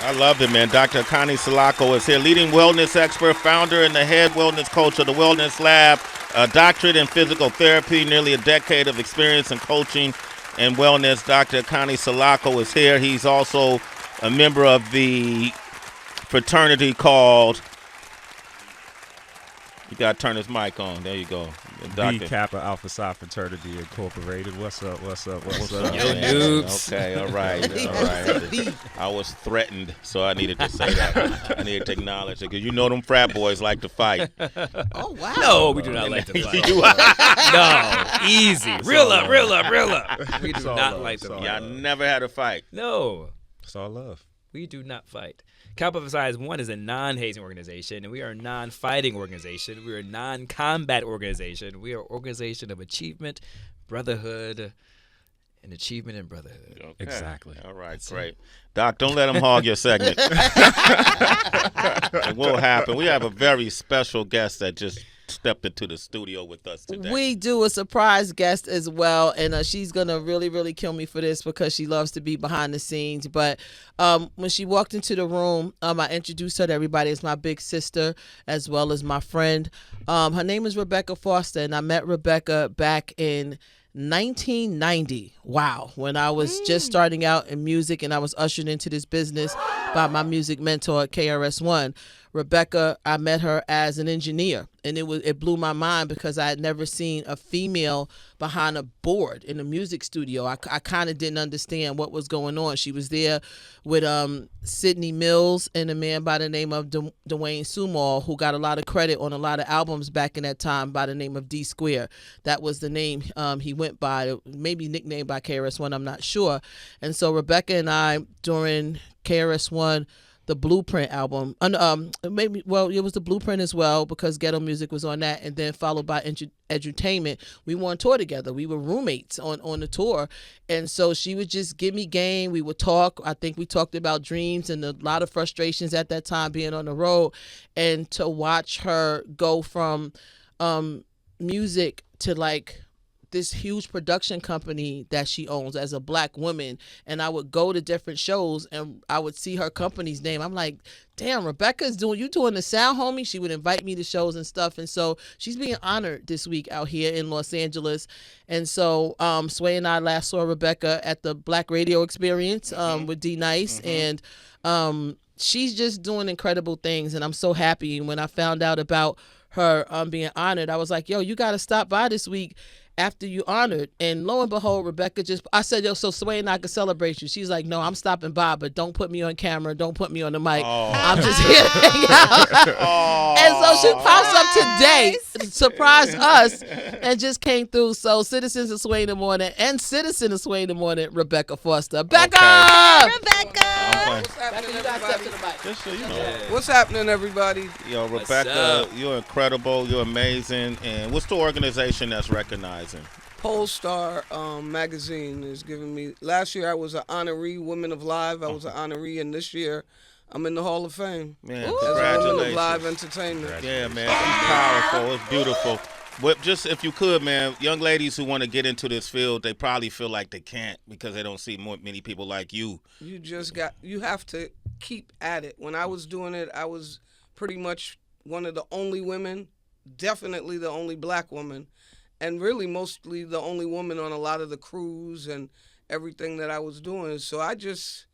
I love it, man. Dr. Akanni Salako is here, leading wellness expert, founder and the head wellness coach of the Wellness Lab, a doctorate in physical therapy, nearly a decade of experience in coaching and wellness. Dr. Akanni Salako is here. He's also a member of the fraternity called, you got to turn his mic on. There you go. The Kappa Alpha Psi Fraternity Incorporated. What's up? Yo, noobs. Okay, all right. I was threatened, so I needed to say that. I needed to acknowledge it, because you know them frat boys like to fight. Oh, wow. No, we do not like to fight. No, easy. Real up. We do not like to fight. Y'all never had a fight. No. It's all love. We do not fight. Kappa Alpha Psi One is a non-hazing organization, and we are a non-fighting organization. We are a non-combat organization. We are an organization of achievement, brotherhood, and achievement and brotherhood. Okay. Exactly. All right, great. Doc, don't let him hog your segment. It will happen. We have a very special guest that just stepped into the studio with us today. We do a surprise guest as well, and she's going to really kill me for this because she loves to be behind the scenes. But when she walked into the room, I introduced her to everybody as my big sister as well as my friend. Her name is Rebecca Foster, and I met Rebecca back in 1990. Wow. When I was just starting out in music and I was ushered into this business by my music mentor at KRS One. Rebecca, I met her as an engineer, and it blew my mind because I had never seen a female behind a board in a music studio. I kind of didn't understand what was going on. She was there with Sidney Mills and a man by the name of Dwayne Sumall, who got a lot of credit on a lot of albums back in that time by the name of D Square. That was the name he went by, maybe nicknamed by KRS One, I'm not sure. And so Rebecca and I, during KRS One, the Blueprint album, it was the Blueprint as well, because Ghetto Music was on that, and then followed by Edutainment. We were on tour together. We were roommates on the tour, and so she would just give me game. We would talk. I think we talked about dreams and a lot of frustrations at that time being on the road, and to watch her go from music to like this huge production company that she owns as a black woman. And I would go to different shows and I would see her company's name. I'm like, damn, Rebecca's you doing the sound, homie? She would invite me to shows and stuff. And so she's being honored this week out here in Los Angeles. And so Sway and I last saw Rebecca at the Black Radio Experience with D Nice. And she's just doing incredible things. And I'm so happy. And when I found out about her being honored, I was like, yo, you got to stop by this week after you honored. And lo and behold, Rebecca I said, yo, so Sway and I can celebrate you. She's like, no, I'm stopping by, but don't put me on camera. Don't put me on the mic. I'm just here to hang out. And so she pops up today to surprise us and just came through. So Citizens of Sway in the Morning and Citizen of Sway in the Morning, Rebecca Foster. Becca! Hi, Rebecca! What's happening, everybody? Yo, Rebecca, you're incredible. You're amazing. And what's the organization that's recognizing? Polestar magazine is giving me. Last year I was an honoree, Women of Live. I was an honoree, and this year I'm in the Hall of Fame. Man, as congratulations. Women of Live Entertainment. Yeah, man, it's powerful. It's beautiful. But just if you could, man, young ladies who want to get into this field, they probably feel like they can't because they don't see many people like you. You have to keep at it. When I was doing it, I was pretty much one of the only women, definitely the only black woman, and really mostly the only woman on a lot of the crews and everything that I was doing. So I just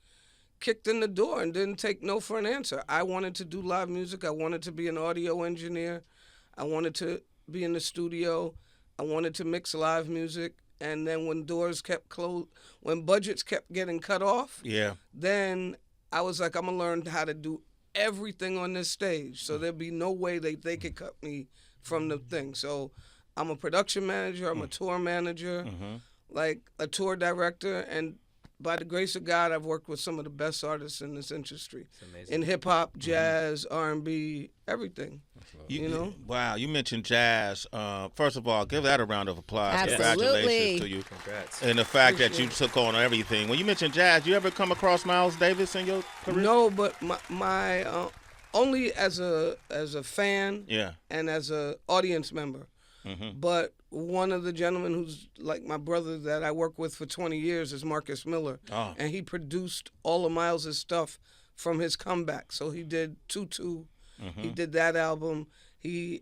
kicked in the door and didn't take no for an answer. I wanted to do live music. I wanted to be an audio engineer. I wanted to be in the studio. I wanted to mix live music. And then when doors kept closed, when budgets kept getting cut off, then I was like, I'm going to learn how to do everything on this stage. So there'd be no way they could cut me from the thing. So I'm a production manager. I'm a tour manager, like a tour director. And by the grace of God, I've worked with some of the best artists in this industry. In hip-hop, jazz, R&B, everything. You know? Wow, you mentioned jazz. First of all, give that a round of applause. Absolutely. Congratulations to you. Congrats. And the fact that you took on everything. When you mentioned jazz, you ever come across Miles Davis in your career? No, but my only as a fan and as a audience member. But one of the gentlemen who's like my brother that I work with for 20 years is Marcus Miller. And he produced all of Miles's stuff from his comeback. So he did Tutu. Mm-hmm. He did that album. He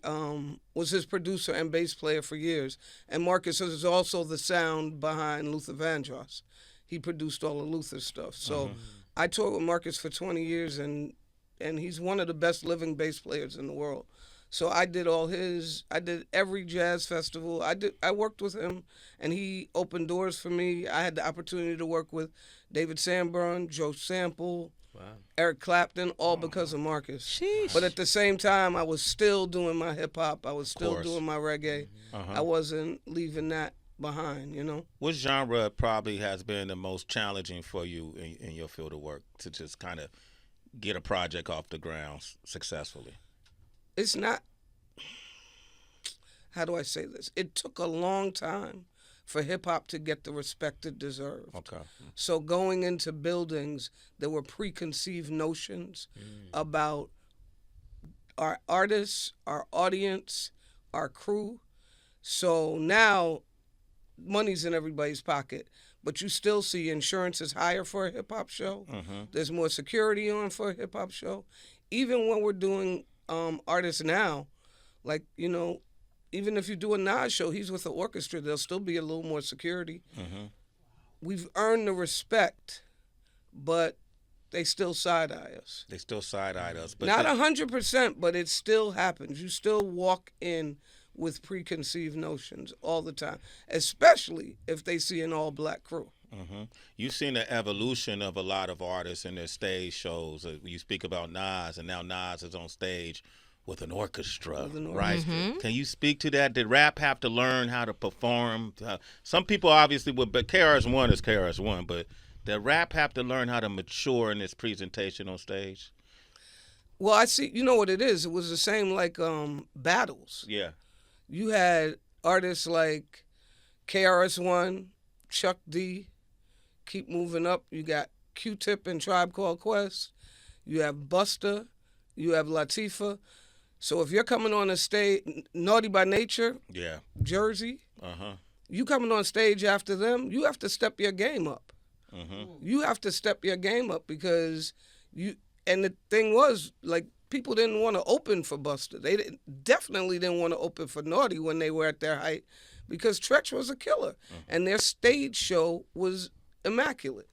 was his producer and bass player for years. And Marcus is also the sound behind Luther Vandross. He produced all of Luther's stuff. So I toured with Marcus for 20 years, and he's one of the best living bass players in the world. So I did every jazz festival. I worked with him, and he opened doors for me. I had the opportunity to work with David Sanborn, Joe Sample, Eric Clapton, all because of Marcus. Sheesh. But at the same time, I was still doing my hip hop. I was still doing my reggae. I wasn't leaving that behind, you know. What genre probably has been the most challenging for you in your field of work to just kind of get a project off the ground successfully? It's not, how do I say this? It took a long time for hip-hop to get the respect it deserved. Okay. So going into buildings, there were preconceived notions about our artists, our audience, our crew. So now money's in everybody's pocket, but you still see insurance is higher for a hip-hop show. There's more security on for a hip-hop show. Even when we're doing artists now, like, you know, even if you do a Nas show, he's with the orchestra, there'll still be a little more security. We've earned the respect, but they still side-eye us. They still side-eyed us. But Not 100%, but it still happens. You still walk in with preconceived notions all the time, especially if they see an all-black crew. You've seen the evolution of a lot of artists in their stage shows. You speak about Nas, and now Nas is on stage with an orchestra, right? Can you speak to that? Did rap have to learn how to perform? Some people obviously would, but KRS One is KRS One, but did rap have to learn how to mature in its presentation on stage? Well, I see, you know what it is? It was the same like battles. Yeah. You had artists like KRS One, Chuck D, Keep Moving Up. You got Q-Tip and Tribe Called Quest. You have Busta. You have Latifah. So if you're coming on a stage, Naughty by Nature, Jersey, you coming on stage after them, you have to step your game up. You have to step your game up because and the thing was, like, people didn't want to open for Busta. They definitely didn't want to open for Naughty when they were at their height because Tretch was a killer and their stage show was immaculate.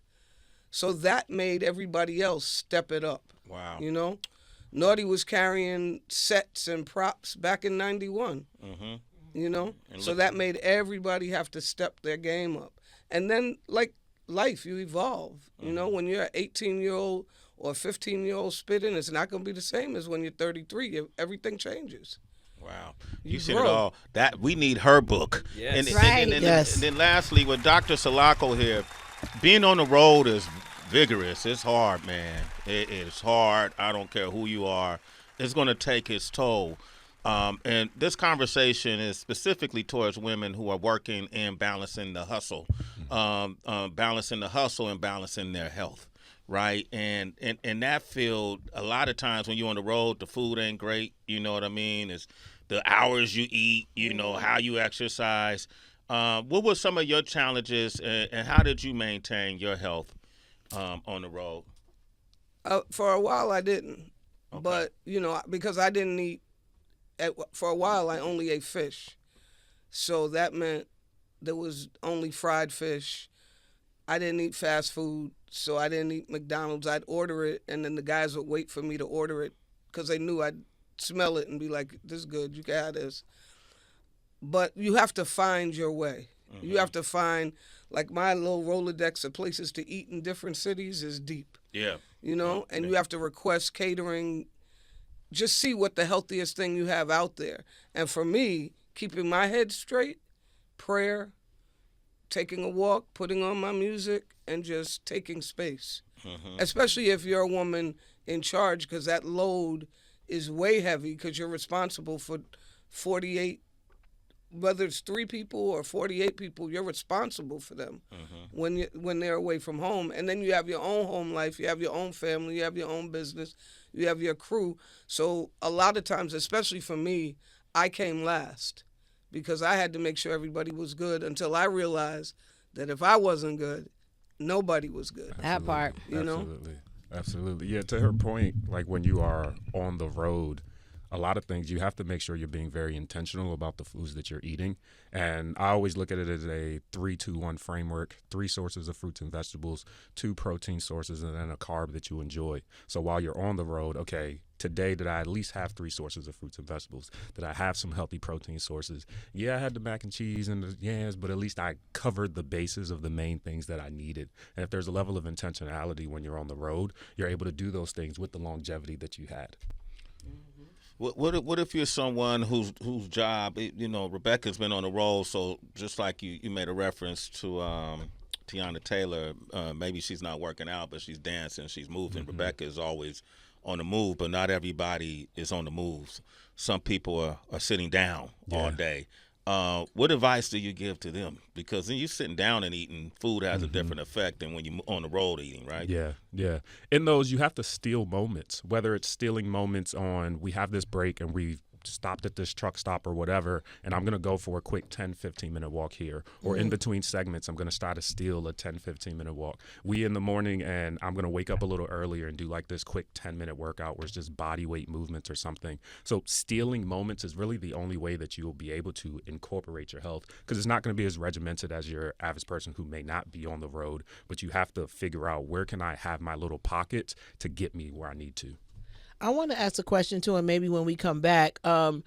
So that made everybody else step it up. Wow. You know? Naughty was carrying sets and props back in 91. You know? So that made everybody have to step their game up. And then, like life, you evolve. You know, when you're an 18-year-old or a 15-year-old spitting, it's not going to be the same as when you're 33. Everything changes. Wow. You seen it all. That we need her book. Yes. And then lastly, with Dr. Salako here, being on the road is vigorous. It's hard, man. It is hard. I don't care who you are. It's going to take its toll. And this conversation is specifically towards women who are working and balancing the hustle, balancing the hustle and balancing their health, right? And in that field, a lot of times when you're on the road, the food ain't great. You know what I mean? It's the hours you eat, you know, how you exercise. What were some of your challenges, and how did you maintain your health on the road? For a while, I didn't. Okay. But, you know, because I didn't eat, for a while, I only ate fish. So that meant there was only fried fish. I didn't eat fast food, so I didn't eat McDonald's. I'd order it, and then the guys would wait for me to order it because they knew I'd smell it and be like, this is good, you can have this. But you have to find your way. You have to find, like, my little Rolodex of places to eat in different cities is deep. Yeah. You know, and you have to request catering. Just see what the healthiest thing you have out there. And for me, keeping my head straight, prayer, taking a walk, putting on my music, and just taking space. Especially if you're a woman in charge, because that load is way heavy because you're responsible for 48, whether it's 3 people or 48 people, you're responsible for them when they're away from home. And then you have your own home life, you have your own family, you have your own business, you have your crew. So a lot of times, especially for me, I came last because I had to make sure everybody was good until I realized that if I wasn't good, nobody was good. That part. You know? Absolutely. Absolutely. Yeah, to her point, like when you are on the road, a lot of things you have to make sure you're being very intentional about the foods that you're eating. And I always look at it as a 3-2-1 framework: 3 sources of fruits and vegetables, 2 protein sources, and then a carb that you enjoy. So while you're on the road, okay, today did I at least have 3 sources of fruits and vegetables? Did I have some healthy protein sources? Yeah, I had the mac and cheese and the yams, but at least I covered the bases of the main things that I needed. And if there's a level of intentionality when you're on the road, you're able to do those things with the longevity that you had. What if you're someone whose job, Rebecca's been on the road, so just like you made a reference to Tiana Taylor, maybe she's not working out, but she's dancing, she's moving. Mm-hmm. Rebecca is always on the move, but not everybody is on the move. Some people are sitting down all day. What advice do you give to them? Because then you're sitting down and eating, food has a different effect than when you're on the road eating, right? Yeah. In those, you have to steal moments, whether it's stealing moments on, we have this break and we've stopped at this truck stop or whatever, and I'm going to go for a quick 10-15 minute walk here, or in between segments I'm going to start to steal a 10-15 minute walk. We in the morning, and I'm going to wake up a little earlier and do like this quick 10-minute workout where it's just body weight movements or something. So stealing moments is really the only way that you will be able to incorporate your health, because it's not going to be as regimented as your average person who may not be on the road, but you have to figure out, where can I have my little pockets to get me where I need to. I want to ask a question too, and maybe when we come back, summertime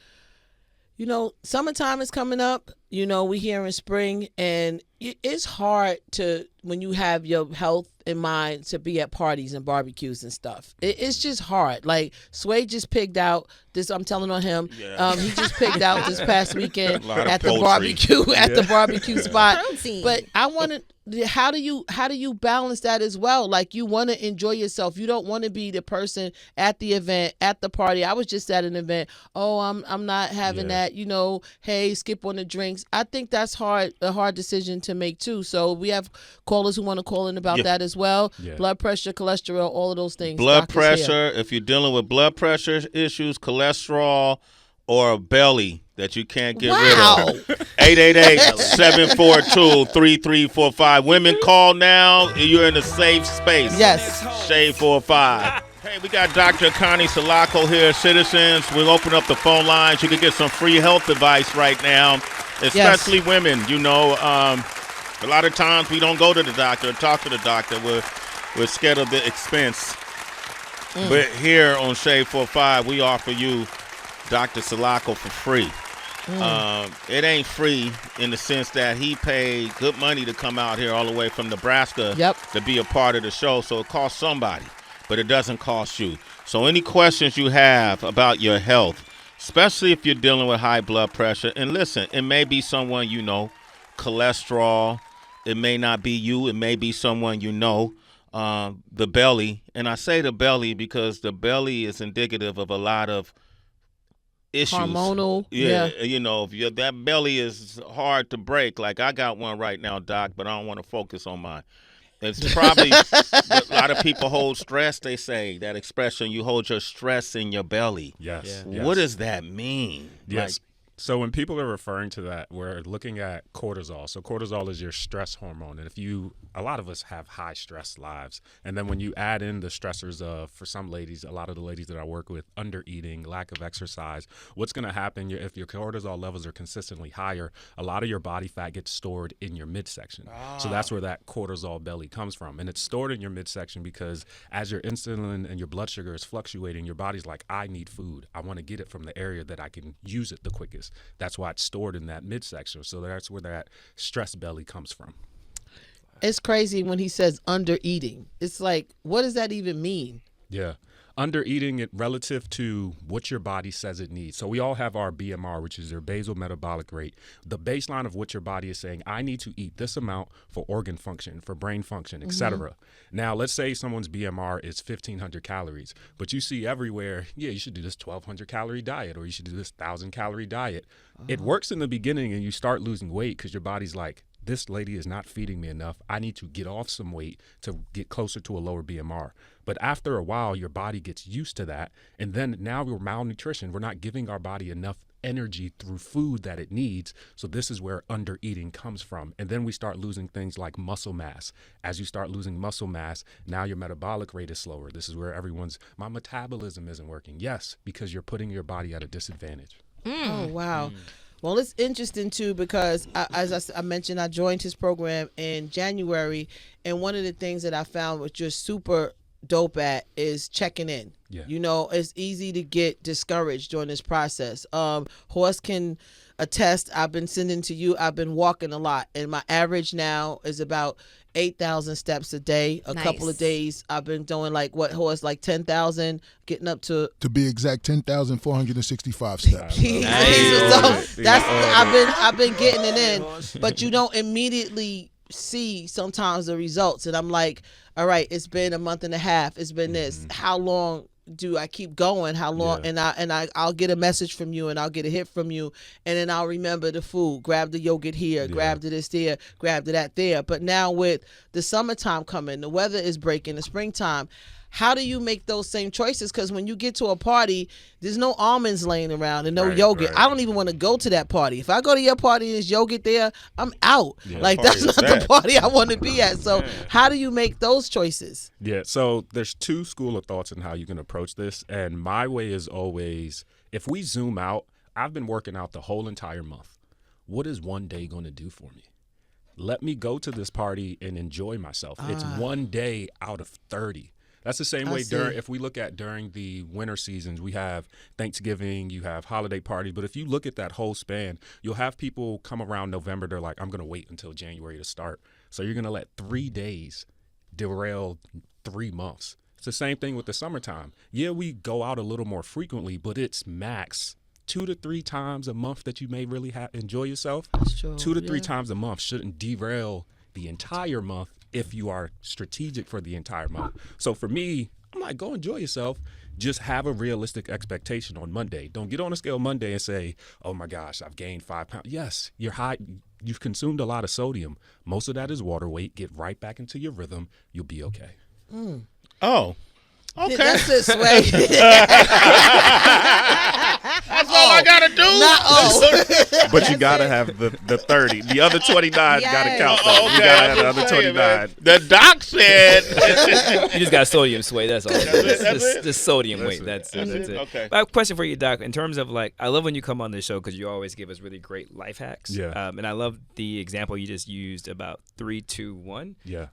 is coming up. We here in spring, and it's hard to, when you have your health in mind, to be at parties and barbecues and stuff. It's just hard. Like Sway just pigged out this. I'm telling on him. Yeah. He just pigged out this past weekend at the barbecue spot. Protein. But I wanted. How do you balance that as well? Like, you want to enjoy yourself. You don't want to be the person at the event, at the party. I was just at an event. Oh, I'm not having that. Hey, skip on the drinks. I think that's a hard decision to make too. So we have callers who want to call in about that as well. Yeah. Blood pressure, cholesterol, all of those things. Blood pressure. If you're dealing with blood pressure issues, cholesterol, or a belly that you can't get rid of. 888-742-3345. Women, call now. You're in a safe space. Yes. Shade 45. Hey, we got Dr. Akanni Salako here. Citizens, we'll open up the phone lines. You can get some free health advice right now, especially women. A lot of times we don't go to the doctor or talk to the doctor. We're scared of the expense. But here on Shade 45, we offer you Dr. Salako for free. It ain't free in the sense that he paid good money to come out here all the way from Nebraska to be a part of the show. So it costs somebody, but it doesn't cost you. So any questions you have about your health, especially if you're dealing with high blood pressure, and listen, it may be someone cholesterol, it may not be you, it may be someone the belly. And I say the belly because the belly is indicative of a lot of issues. Hormonal. If that belly is hard to break. Like, I got one right now, Doc, but I don't want to focus on mine. It's probably a lot of people hold stress. They say that expression, you hold your stress in your belly. Yes. What does that mean? Yes. So when people are referring to that, we're looking at cortisol. So cortisol is your stress hormone. And a lot of us have high stress lives. And then when you add in the stressors of, for some ladies, a lot of the ladies that I work with, under eating, lack of exercise, what's going to happen if your cortisol levels are consistently higher, a lot of your body fat gets stored in your midsection. So that's where that cortisol belly comes from. And it's stored in your midsection because as your insulin and your blood sugar is fluctuating, your body's like, I need food. I want to get it from the area that I can use it the quickest. That's why it's stored in that midsection. So that's where that stress belly comes from. It's crazy when he says under eating. It's like, what does that even mean? Yeah. Under eating it relative to what your body says it needs. So we all have our BMR, which is your basal metabolic rate, the baseline of what your body is saying, I need to eat this amount for organ function, for brain function, etc. Now, let's say someone's BMR is 1,500 calories, but you see everywhere, you should do this 1,200 calorie diet, or you should do this 1,000 calorie diet. It works in the beginning and you start losing weight because your body's like, this lady is not feeding me enough. I need to get off some weight to get closer to a lower BMR. But after a while, your body gets used to that. And then now we're malnutrition. We're not giving our body enough energy through food that it needs. So this is where under eating comes from. And then we start losing things like muscle mass. As you start losing muscle mass, now your metabolic rate is slower. This is where my metabolism isn't working. Yes, because you're putting your body at a disadvantage. Oh, wow. Well, it's interesting, too, because as I mentioned, I joined his program in January. And one of the things that I found was just super dope at is checking in. Yeah. You know, it's easy to get discouraged during this process. Horst can attest. I've been sending to you. I've been walking a lot, and my average now is about 8,000 steps a day. A couple of days I've been doing like 10,000, getting up to be exact, 10,465 steps. So I've been getting it in, but you don't immediately see sometimes the results, and I'm like, all right, it's been a month and a half, it's been this, how long do I keep going, how long? Yeah. And I'll get a message from you, and I'll get a hit from you, and then I'll remember the food, grab the yogurt here, grab the this there, grab the that there. But now with the summertime coming, the weather is breaking, the springtime, how do you make those same choices? Because when you get to a party, there's no almonds laying around and no yogurt. I don't even want to go to that party. If I go to your party and there's yogurt there, I'm out. Like, that's not the party I want to be at. So how do you make those choices? Yeah, so there's two school of thoughts in how you can approach this. And my way is always, if we zoom out, I've been working out the whole entire month. What is one day going to do for me? Let me go to this party and enjoy myself. It's one day out of 30. That's the same way if we look at during the winter seasons, we have Thanksgiving, you have holiday parties. But if you look at that whole span, you'll have people come around November. They're like, I'm going to wait until January to start. So you're going to let 3 days derail 3 months. It's the same thing with the summertime. Yeah, we go out a little more frequently, but it's max 2 to 3 times a month that you may really enjoy yourself. That's true. 2 to 3 times a month shouldn't derail the entire month if you are strategic for the entire month. So for me, I'm like, go enjoy yourself. Just have a realistic expectation on Monday. Don't get on a scale Monday and say, oh my gosh, I've gained 5 pounds. Yes, you're high. You've consumed a lot of sodium. Most of that is water weight. Get right back into your rhythm. You'll be okay. Oh, okay. That's this way. That's all I gotta do. But you gotta have the 30. The other 29 gotta count. Though. Okay, You gotta have the other 29. Man. The doc said. You just got sodium sway. That's all. That's Just sodium weight. it. That's it. Okay. But I have a question for you, Doc. In terms of like, I love when you come on the show because you always give us really great life hacks. Yeah. And I love the example you just used about 3, 2, 1. Yeah.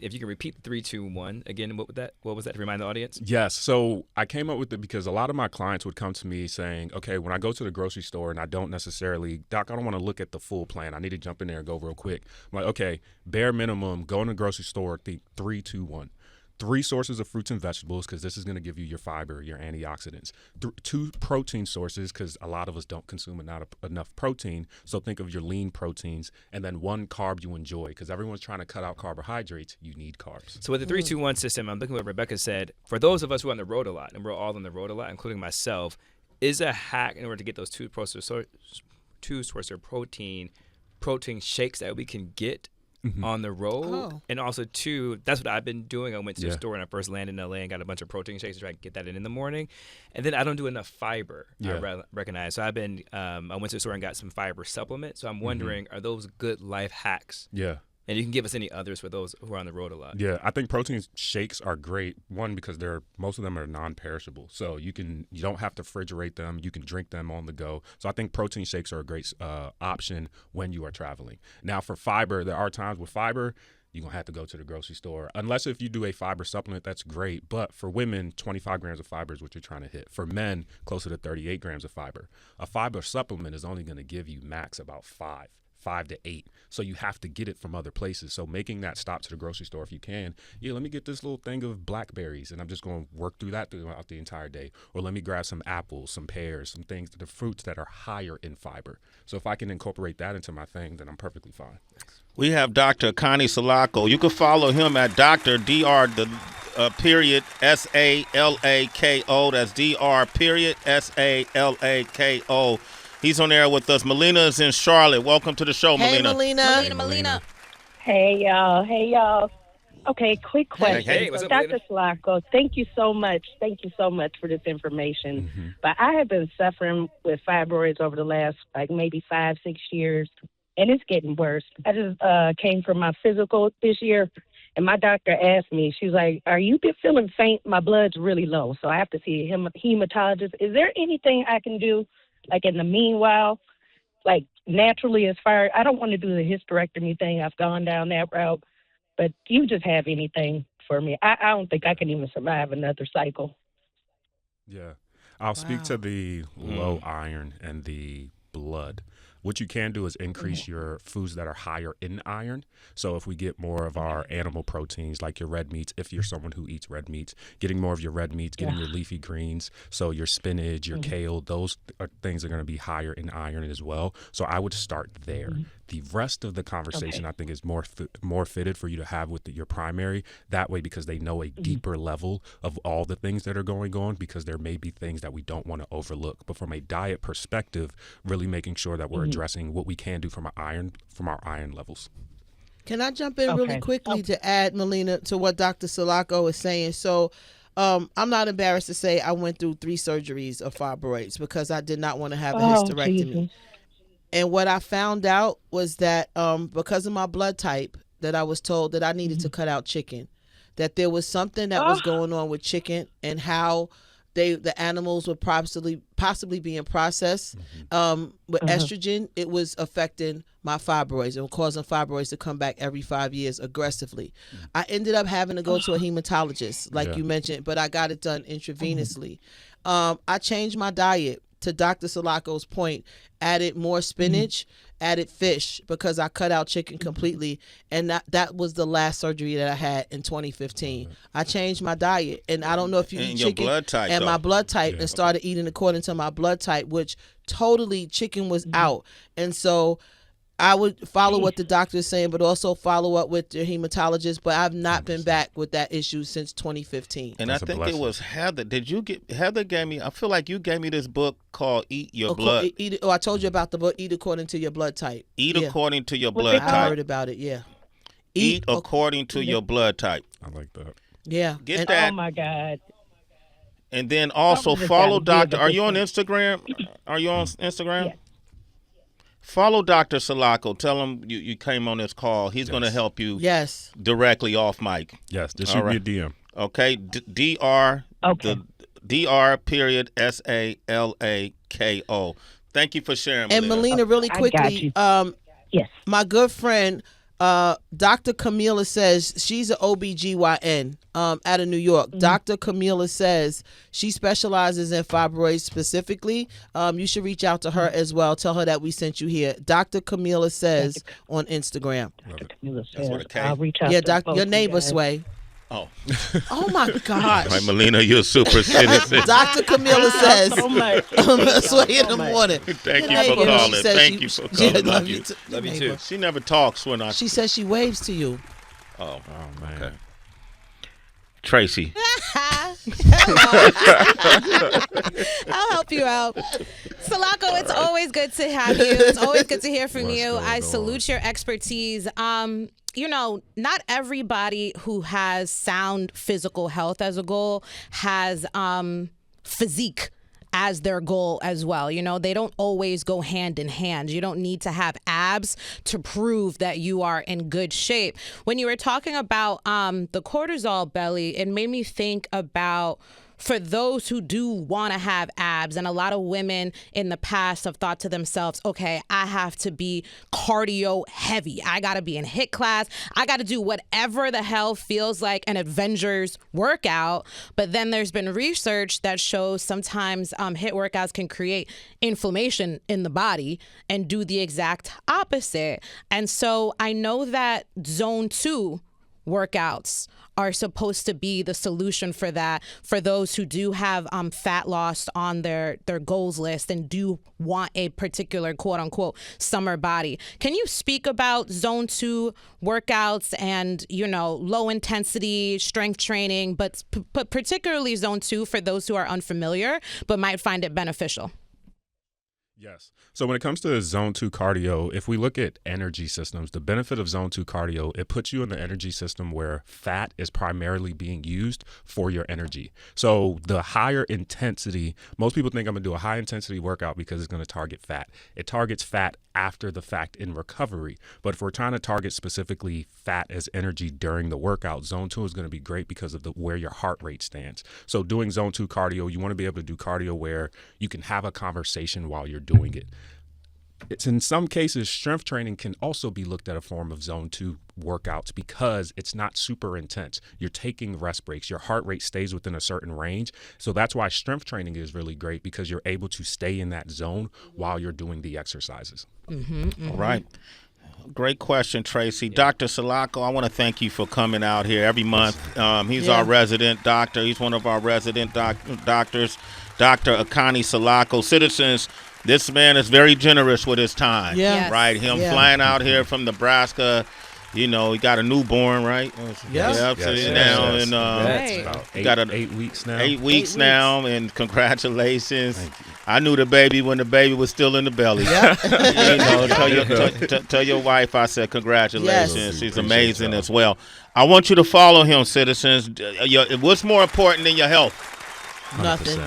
If you can repeat 3, 2, 1 again, what was that to remind the audience? Yes. So I came up with it because a lot of my clients would come to me saying, okay, when I go to the grocery store and I don't necessarily, Doc, I don't want to look at the full plan. I need to jump in there and go real quick. I'm like, okay, bare minimum, go in the grocery store, think 3, 2, 1. 3 sources of fruits and vegetables because this is going to give you your fiber, your antioxidants. 2 protein sources because a lot of us don't consume enough protein. So think of your lean proteins. And then 1 carb you enjoy because everyone's trying to cut out carbohydrates. You need carbs. So with the 3, 2, 1 system, I'm looking at what Rebecca said. For those of us who are on the road a lot, and we're all on the road a lot, including myself, is a hack in order to get those 2 sources of protein shakes that we can get on the road. And also 2, that's what I've been doing. I went to the store when I first landed in LA and got a bunch of protein shakes to try to get that in the morning. And then I don't do enough fiber, I recognize. So I went to the store and got some fiber supplement. So I'm wondering, are those good life hacks? Yeah. And you can give us any others for those who are on the road a lot. Yeah, I think protein shakes are great. One, because most of them are non-perishable, so you don't have to refrigerate them. You can drink them on the go. So I think protein shakes are a great option when you are traveling. Now for fiber, there are times with fiber you're gonna have to go to the grocery store. Unless if you do a fiber supplement, that's great. But for women, 25 grams of fiber is what you're trying to hit. For men, closer to 38 grams of fiber. A fiber supplement is only gonna give you max about 5 to 8. So you have to get it from other places. So making that stop to the grocery store if you can. Yeah, let me get this little thing of blackberries and I'm just going to work through that throughout the entire day. Or let me grab some apples, some pears, some things, the fruits that are higher in fiber. So if I can incorporate that into my thing, then I'm perfectly fine. We have Dr. Akanni Salako. You can follow him at Dr. Dr. Period Salako. That's Dr. Period Salako. He's on air with us. Melina is in Charlotte. Welcome to the show, Hey, Melina. Melina. Hey, y'all. Okay, quick question. Hey, what's up, Dr. Salako, thank you so much. Thank you so much for this information. Mm-hmm. But I have been suffering with fibroids over the last, maybe 5-6 years, and it's getting worse. I just came from my physical this year, and my doctor asked me, she was like, are you been feeling faint? My blood's really low, so I have to see a hematologist. Is there anything I can do, in the meanwhile, naturally, as far, I don't want to do the hysterectomy thing. I've gone down that route. But do you just have anything for me? I don't think I can even survive another cycle. Yeah. I'll speak to the low iron and the blood. What you can do is increase your foods that are higher in iron. So if we get more of our animal proteins, like your red meats, if you're someone who eats red meats, getting more of your red meats, getting your leafy greens, so your spinach, your kale, those things are going to be higher in iron as well. So I would start there. The rest of the conversation, I think, is more fitted for you to have with your primary. That way, because they know a deeper level of all the things that are going on, because there may be things that we don't want to overlook. But from a diet perspective, really making sure that we're addressing what we can do from our iron levels. Can I jump in really quickly to add, Melina, to what Dr. Salako is saying? So I'm not embarrassed to say I went through 3 surgeries of fibroids because I did not want to have a hysterectomy. Jesus. And what I found out was that because of my blood type, that I was told that I needed to cut out chicken, that there was something that was going on with chicken and how the animals were possibly being processed with estrogen. It was affecting my fibroids and causing fibroids to come back every 5 years aggressively. I ended up having to go to a hematologist, like you mentioned, but I got it done intravenously. I changed my diet. To Dr. Salako's point, added more spinach, added fish, because I cut out chicken completely. And that was the last surgery that I had in 2015. I changed my diet. And I don't know if you eat chicken blood type, and though. my blood type and started eating according to my blood type, which totally chicken was out. And so I would follow what the doctor is saying, but also follow up with the hematologist. But I've not been back with that issue since 2015. And I think it was Heather. Heather gave me, I feel like you gave me this book called Eat Your Blood. I told you about the book, Eat According to Your Blood Type. Eat According to Your Blood Type. I heard about it, Eat According to Your Blood Type. I like that. Yeah. Get that. Oh, my God. And then also follow Dr. Are you on Instagram? Are you on Instagram? Yeah. Follow Dr. Salako. Tell him you came on this call. He's going to help you directly off mic. Yes, just shoot me a DM. Okay, DR, DR period SALAKO. Thank you for sharing, And Melina, really quickly, yes, my good friend, Dr. Camila says she's an OBGYN out of New York. Dr. Camila says she specializes in fibroids specifically. You should reach out to her as well. Tell her that we sent you here. Dr. Camila says on Instagram. I'll reach out to your neighbor, Sway. Oh. Oh, my gosh. All right, Melina, you're a super citizen. Dr. Camila says, Sway in the morning. Thank you for calling. Thank you for calling. Love you too. She never talks when I... She says she waves to you. Oh man. Okay. Tracy. I'll help you out. Salako, it's always good to have you. It's always good to hear from you. I salute your expertise. Not everybody who has sound physical health as a goal has physique as their goal as well. They don't always go hand in hand. You don't need to have abs to prove that you are in good shape. When you were talking about the cortisol belly, it made me think about, for those who do want to have abs, and a lot of women in the past have thought to themselves, okay, I have to be cardio heavy. I got to be in HIIT class. I got to do whatever the hell feels like an Avengers workout. But then there's been research that shows sometimes HIIT workouts can create inflammation in the body and do the exact opposite. And so I know that zone 2 workouts are supposed to be the solution for that, for those who do have fat loss on their goals list and do want a particular quote unquote summer body. Can you speak about zone 2 workouts and, low intensity strength training, but particularly zone 2 for those who are unfamiliar but might find it beneficial? Yes. So when it comes to zone 2 cardio, if we look at energy systems, the benefit of zone 2 cardio, it puts you in the energy system where fat is primarily being used for your energy. So the higher intensity, most people think I'm going to do a high intensity workout because it's going to target fat. It targets fat after the fact in recovery. But if we're trying to target specifically fat as energy during the workout, zone 2 is going to be great because of where your heart rate stands. So doing zone 2 cardio, you want to be able to do cardio where you can have a conversation while you're doing it. It's in some cases, strength training can also be looked at a form of zone 2 workouts because it's not super intense. You're taking rest breaks. Your heart rate stays within a certain range. So that's why strength training is really great, because you're able to stay in that zone while you're doing the exercises. All right. Great question, Tracy. Dr. Salako, I want to thank you for coming out here every month. He's our resident doctor. He's one of our resident doctors, Dr. Akanni Salako. Citizens, this man is very generous with his time. Yes. Right? Him flying out here from Nebraska. You know, he got a newborn, right? Yes. Now, and That's about eight weeks now. 8 weeks now, and congratulations. I knew the baby when the baby was still in the belly. You know, tell your wife I said congratulations. Yes. She's amazing as well. I want you to follow him, citizens. What's more important than your health? 100%. Nothing.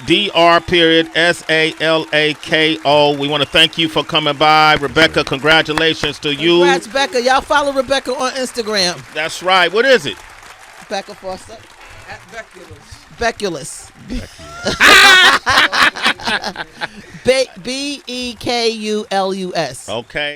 DR period SALAKO. We want to thank you for coming by. Rebecca, congratulations to you. Congrats, Becca. Y'all follow Rebecca on Instagram. That's right. What is it? Becca Foster. At Beculus. Beculus. Bekulus. Okay.